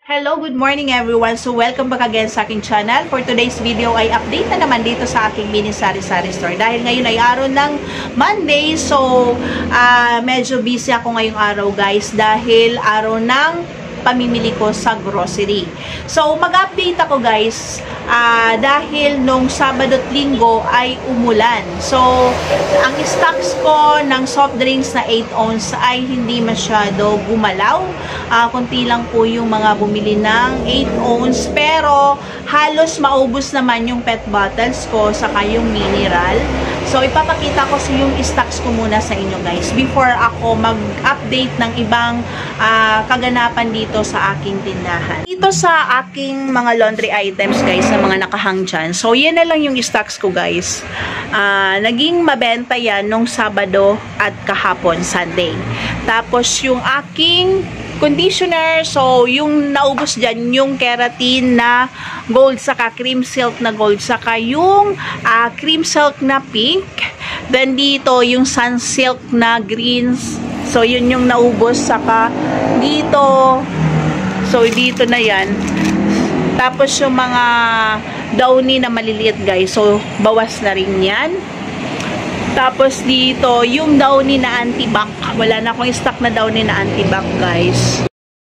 Hello, good morning everyone. So, welcome back again sa aking channel. For today's video ay update na naman dito sa aking mini sari-sari store. Dahil ngayon ay araw ng Monday, so medyo busy ako ngayong araw guys dahil araw ng pamimili ko sa grocery. So, mag-update ako guys dahil nung Sabado at Linggo ay umulan. So, ang stocks ko ng soft drinks na 8 ounce ay hindi masyado gumalaw. Kunti lang po yung mga bumili ng 8 ounce pero halos maubos naman yung pet bottles ko saka yung mineral. So, ipapakita ko yung stocks ko muna sa inyo guys before ako mag-update ng ibang kaganapan dito sa aking tindahan. Dito sa aking mga laundry items guys na mga nakahang dyan. So, yan na lang yung stocks ko guys. Naging mabenta yan nung Sabado at kahapon, Sunday. Tapos, yung aking conditioner, so yung naubos dyan, yung keratin na gold, saka cream silk na gold, saka yung cream silk na pink, then dito yung sun silk na greens, so yun yung naubos, saka dito, so dito na yan. Tapos yung mga downy na maliliit guys, so bawas na rin yan. Tapos dito, yung downy na antibac. Wala na akong stock na downy na antibac, guys.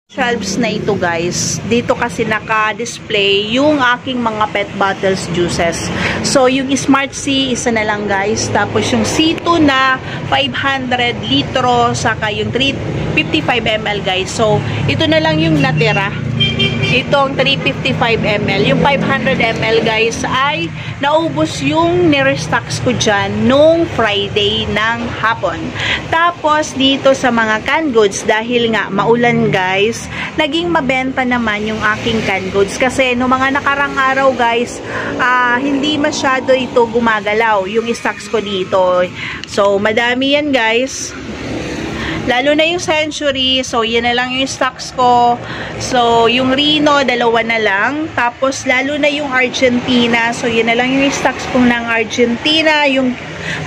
Shelves na ito, guys. Dito kasi naka-display yung aking mga pet bottles juices. So, yung Smart C, isa na lang, guys. Tapos yung C2 na 500 litro, saka yung 355 ml, guys. So, ito na lang yung natira. Itong 355 ml. Yung 500 ml, guys, ay naubos yung nirestocks ko dyan nung Friday ng hapon. Tapos, dito sa mga canned goods, dahil nga maulan, guys, naging mabenta naman yung aking canned goods. Kasi, no mga nakarang araw, guys, hindi masyado ito gumagalaw, yung stocks ko dito. So, madami yan, guys. Lalo na yung Century, so yan na lang yung stocks ko. So, yung Rino, dalawa na lang. Tapos, lalo na yung Argentina, so yan na lang yung stocks ko ng Argentina. Yung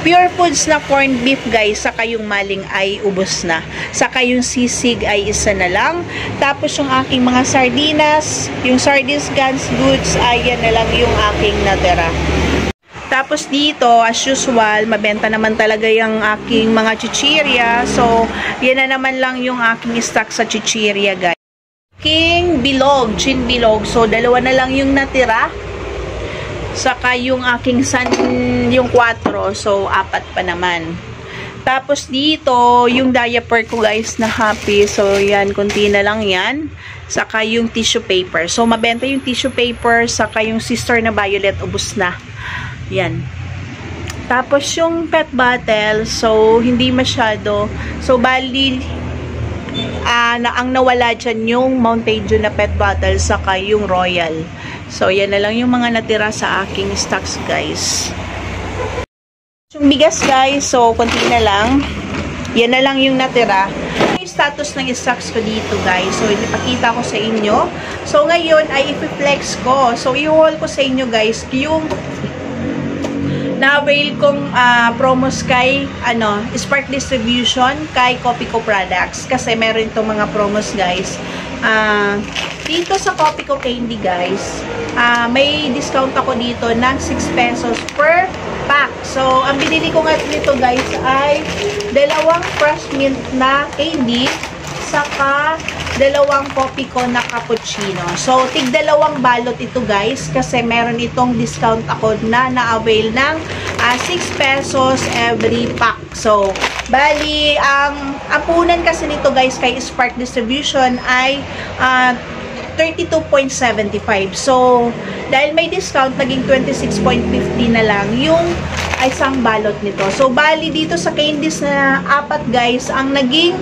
Pure Foods na corned beef, guys, saka yung maling ay ubos na. Saka yung sisig ay isa na lang. Tapos, yung aking mga sardinas, yung sardines canned goods, ay yan na lang yung aking natira. Tapos dito, as usual, mabenta naman talaga yung aking mga chichirya. So, yan na naman lang yung aking stock sa chichirya, guys. King bilog, chin bilog. So, dalawa na lang yung natira. Saka yung aking yung 4. So, 4 pa naman. Tapos dito, yung diaper ko, guys, na happy. So, yan, kunti na lang yan. Saka yung tissue paper. So, mabenta yung tissue paper. Saka yung sister na violet, ubos na. Yan. Tapos yung pet bottle, so hindi masyado. So bali ang nawala dyan yung Mountain Dew na pet bottle saka yung Royal. So yan na lang yung mga natira sa aking stocks, guys. Yung bigas, guys, so konti na lang. Yan na lang yung natira. Yung status ng stocks ko dito, guys. So ipakita ko sa inyo. So ngayon ay i-flex ko. So i-haul ko sa inyo, guys, yung na-avail kong promos kay Spark Distribution kay Copico Products kasi meron itong mga promos, guys. Dito sa Copico Candy, guys, may discount ako dito ng 6 pesos per pack. So, ang binili ko nga nito, guys, ay dalawang fresh mint na candy saka dalawang Copico na cappuccino. So, tig dalawang balot ito, guys, kasi meron itong discount ako na na-avail ng 6 pesos every pack. So, bali, ang punan kasi nito, guys, kay Spark Distribution ay 32.75. So, dahil may discount, naging 26.50 na lang yung isang balot nito. So, bali dito sa candies na 4, guys, ang naging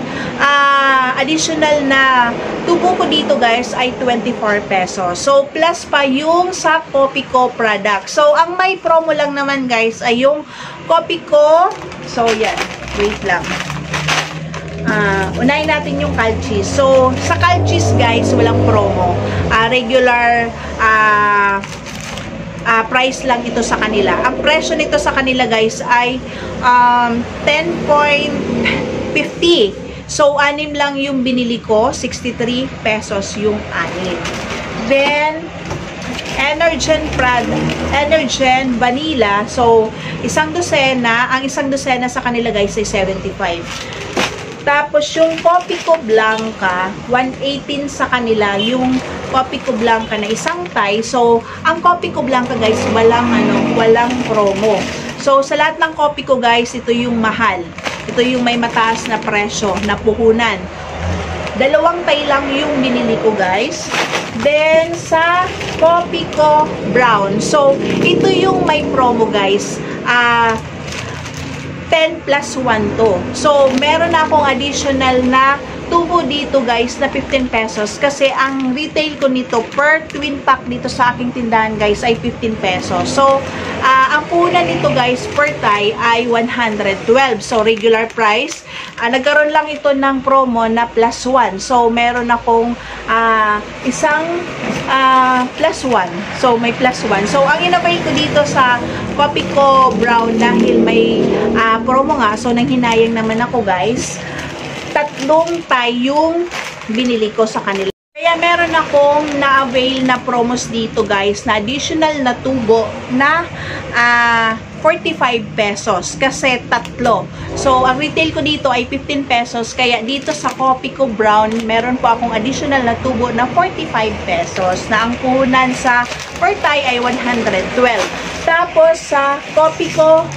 additional na tubo ko dito, guys, ay 24 pesos. So, plus pa yung sa Copico product. So, ang may promo lang naman, guys, ay yung Copico. So, yan. Wait lang. Unahin natin yung Calchis. So, sa Calchis, guys, walang promo. Regular price lang ito sa kanila. Ang presyo nito sa kanila, guys, ay 10.50. So, 6 lang yung binili ko. 63 pesos yung 6. Then, Energen Vanilla. So, isang dosena. Ang isang dosena sa kanila guys ay 75. Tapos, yung Copico Blanca, 118 sa kanila, yung Copico Blanca na isang tie. So, ang Copico Blanca guys, walang promo. So, sa lahat ng Copico guys, ito yung mahal. Ito yung may mataas na presyo, na puhunan. 2 tie lang yung binili ko guys. Then, sa Copico Brown. So, ito yung may promo guys. 10 plus 1 to. So, meron na akong additional na tubo dito guys na 15 pesos kasi ang retail ko nito per twin pack dito sa aking tindahan guys ay 15 pesos. So, ang puhunan nito guys per tie ay 112. So, regular price. Nagkaroon lang ito ng promo na plus 1. So, meron akong isang plus 1. So, may plus 1. So, ang inabay ko dito sa Copico Brown dahil may promo nga. So, nanghinayang naman ako guys. 3 tie yung binili ko sa kanila. Kaya meron akong na-avail na promos dito guys na additional na tubo na 45 pesos kasi 3. So, ang retail ko dito ay 15 pesos. Kaya dito sa Copico Brown, meron po akong additional na tubo na 45 pesos na ang puhunan sa per tie ay 112. Tapos, sa Copico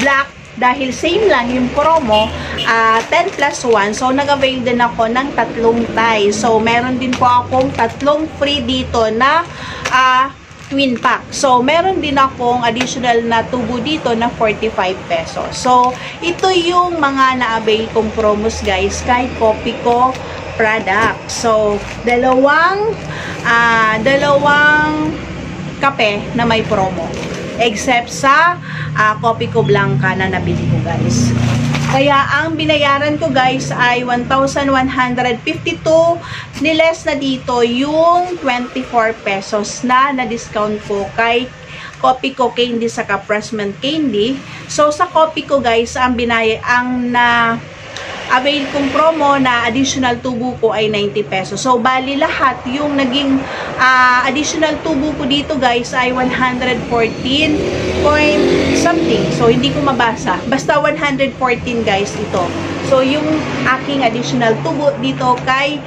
Black, dahil same lang yung promo, 10 plus 1. So, nag-avail din ako ng 3 tie. So, meron din po akong 3 free dito na twin pack. So, meron din akong additional na tubo dito na 45 pesos. So, ito yung mga na-avail kong promos guys kay Copico products. So, dalawang kape na may promo. Except sa Copico Blanca na nabili ko guys. Kaya ang binayaran ko guys ay 1,152. Niles na dito yung 24 pesos na na-discount ko kay Copico Candy sa Pressman Candy. So sa Copico guys, ang avail kong promo na additional tubo ko ay 90 pesos. So, bali lahat yung naging additional tubo ko dito guys ay 114 point something. So, hindi ko mabasa. Basta 114 guys ito. So, yung aking additional tubo dito kay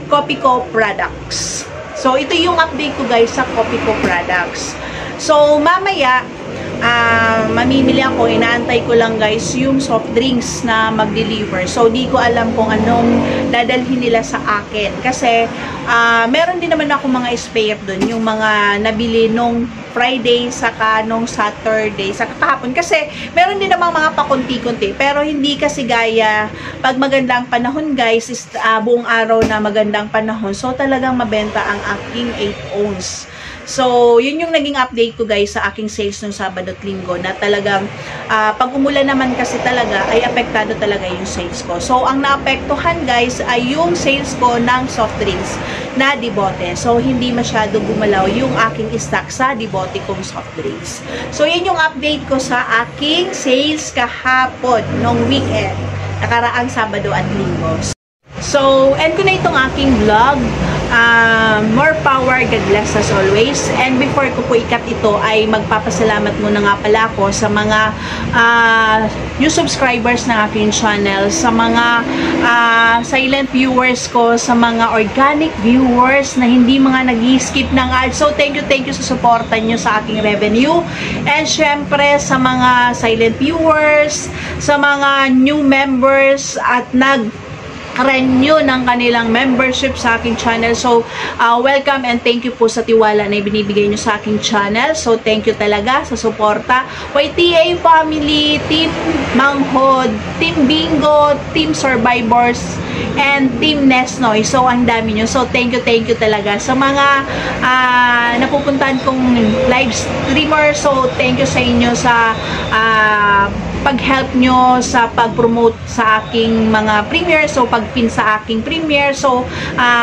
Copico Products. So, ito yung update ko guys sa Copico Products. So, mamaya, mamimili ako, inaantay ko lang guys yung soft drinks na mag-deliver. So, di ko alam kung anong dadalhin nila sa akin. Kasi, meron din naman ako mga spare dun, yung mga nabili nung Friday, saka nung Saturday, saka kahapon. Kasi, meron din naman mga pakunti-kunti. Pero, hindi kasi gaya, pag magandang panahon guys, is buong araw na magandang panahon. So, talagang mabenta ang aking 8 ounce. So, yun yung naging update ko guys sa aking sales nung Sabado at Linggo na talagang pag umulan naman kasi talaga ay apektado talaga yung sales ko. So, ang naapektuhan guys ay yung sales ko ng soft drinks na Dibote. So, hindi masyado gumalaw yung aking stock sa Dibote kong soft drinks. So, yun yung update ko sa aking sales kahapon nung weekend, nakaraang Sabado at Linggo. So, end ko na itong aking vlog. More power, God bless as always. And before ko po ikat ito, ay magpapasalamat muna nga pala ako sa mga new subscribers ng aking channel, sa mga silent viewers ko, sa mga organic viewers na hindi mga nag-skip ng ads. So, thank you sa suporta nyo sa aking revenue. And syempre, sa mga silent viewers, sa mga new members at renew ng kanilang membership sa aking channel. So, welcome and thank you po sa tiwala na ibinibigay nyo sa aking channel. So, thank you talaga sa suporta. YTA family, Team Manghod, Team Bingo, Team Survivors, and Team Nesnoy. So, ang dami nyo. So, thank you talaga sa mga napupuntahan kong live streamer. So, thank you sa inyo sa pag-help nyo sa pag-promote sa aking mga premiere. So, pag-pin sa aking premiere. So,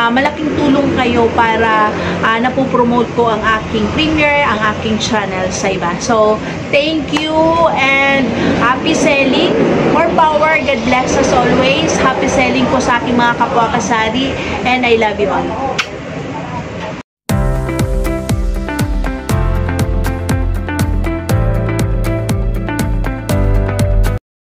malaking tulong kayo para napopromote ko ang aking premiere, ang aking channel sa iba. So, thank you and happy Happy selling, more power, God bless us always. Happy selling po sa aking mga kapwa kasari, and I love you all.